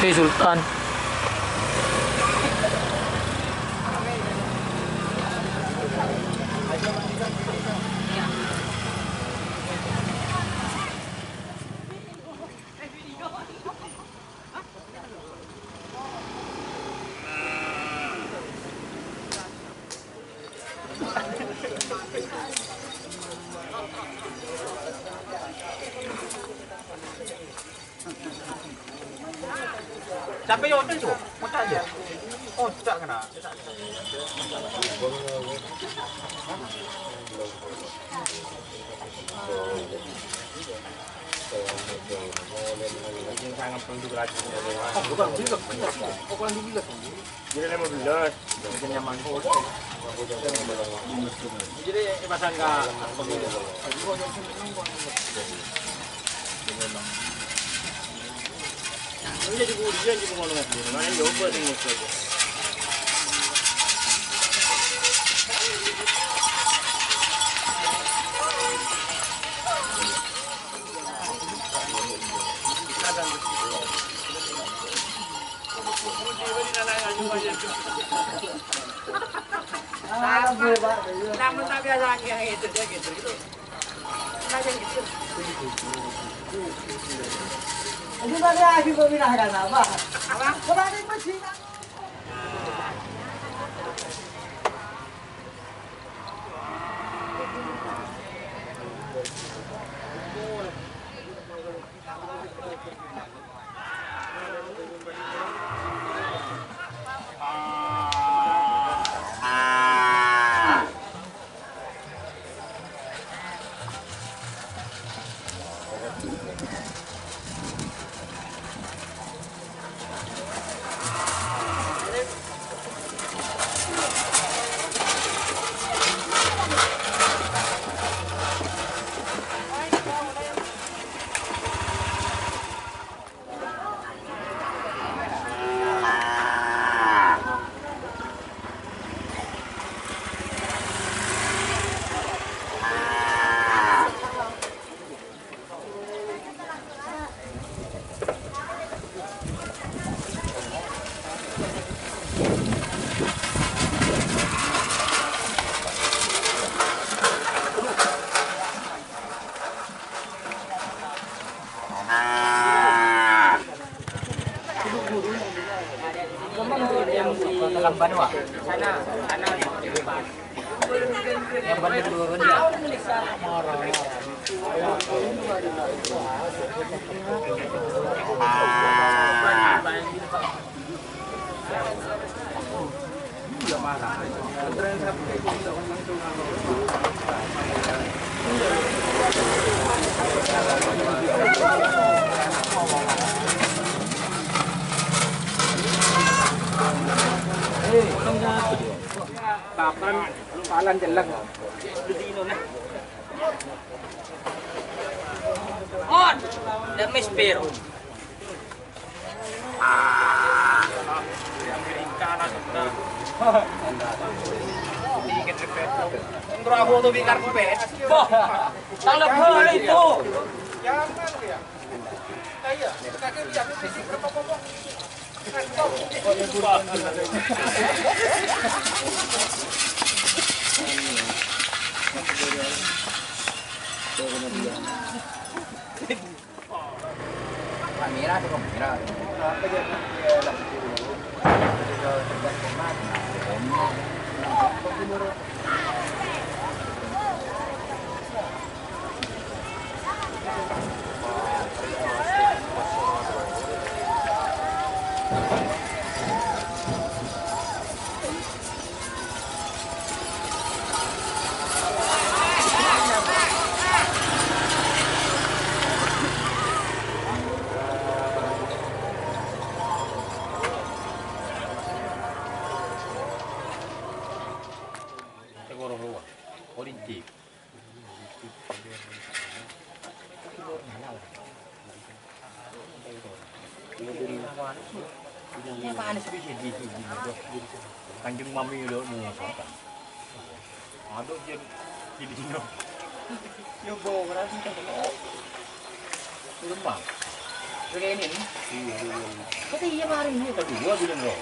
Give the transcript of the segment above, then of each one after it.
Hey Sultan. Siapa yang hotel tu? Kotak je? Oh, tak kena. Oh, bukan bila. Oh, bukan bila. Jadi 15. Jadi nyaman kau. Jadi pasang enggak ini jadi ujian juga mau ngasih. Mana yang coba tengok saja. Namun tak biasa yang itu dia gitu. Macam gitu. Ini mana lagi peminahkan apa? Kemana masih? Banua. Sana di depan. Yang benar turun dia. Dia marah. Kapan palan jelang. On, the mispero. Untuk aku tuh bikin karpet. Tanggal berapa itu? Jangan ya. Kayak, kakek dia fisik berapa? Kamera tu kamera. Apa dia dalam video? Dia terbang ke mana? politik. Yang mana sih di sini? Kanjeng mami lo mau apa? Ada je di sini. Yo bawa berarti kan lembang. Kayak ini nih. Kata iya kemarin ini kedua bilang lo.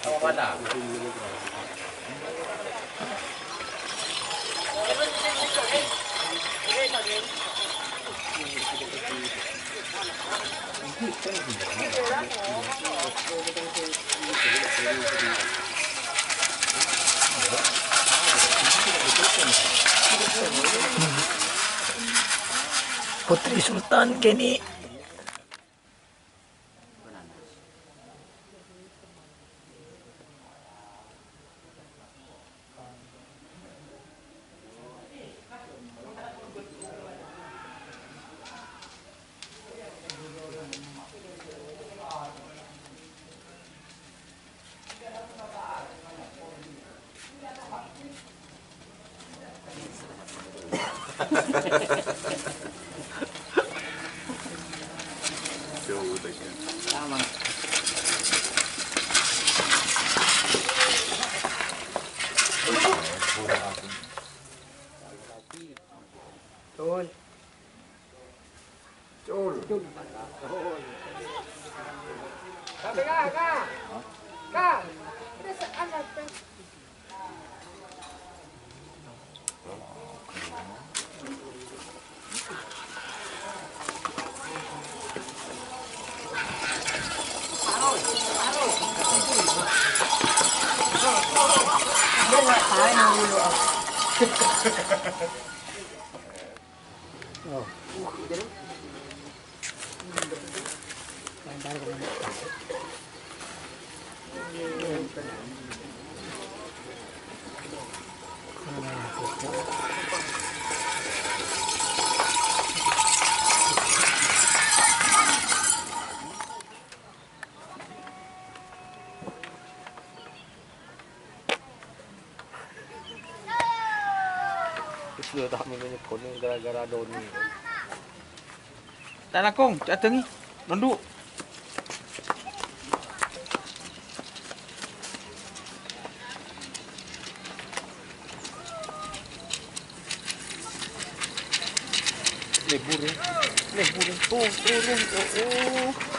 Sama mana? Putri Sultan Kenny. Sama. Cul. Cul. Cul. Kak. Bisa anak. Sudah tak minumnya kuning gara-gara doni. Tak lakong, cak tengi. Nunduk. Lebur. Oh.